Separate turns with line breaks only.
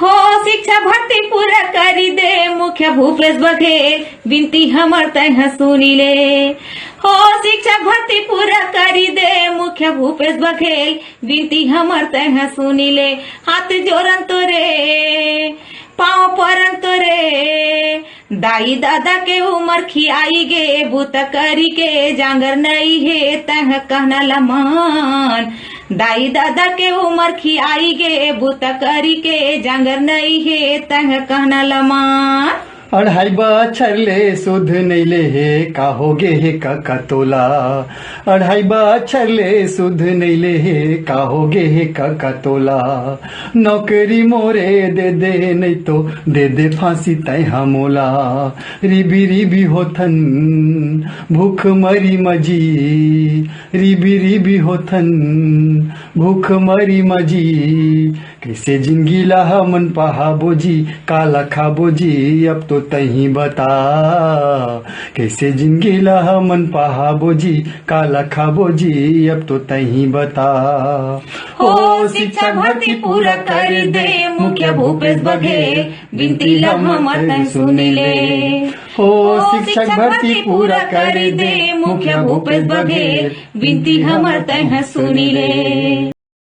हो शिक्षा भर्ती पूरा करी दे मुखिया भूपेश बघेल विनती हमर तह सुनी ले। हो शिक्षा भर्ती पूरा करी दे मुखिया भूपेश बघेल विनती हमर तह सुनी ले। हाथ जोड़न तो रे पाँव परन तो रे दाई दादा के उमर खियाई गे बूत करी के जांगर नहीं है तह कहना लमान। दाई दादा के उमर खियाई गे बूत करी के जांगर नहीं है तह कहना लमान।
2.5 बछर ले सुध नहीं ले हे का होगे हे का तोला। 2.5 बछर ले सुध नहीं ले हे का होगे हे का तोला। नौकरी मोरे दे दे नहीं तो दे दे फांसी तय मोला। रिबी रिबी होथन भूख मरी मजी रिबी रिबी होथन भूख मरी मजी। कैसे जिंदगी ला मन पहा बोजी काला खा बोजी अब तो तही बता। कैसे जिंदगी ला मन पहा बोजी काला खा बोजी अब तो तही बता।
हो शिक्षा भर्ती पूरा कर दे मुखिया भूपेश बघेल विनती हमर तह सुनी ले।
हो शिक्षक भर्ती पूरा कर दे
मुखिया भूपेश बघेल विनती हमर तह सुनी ले।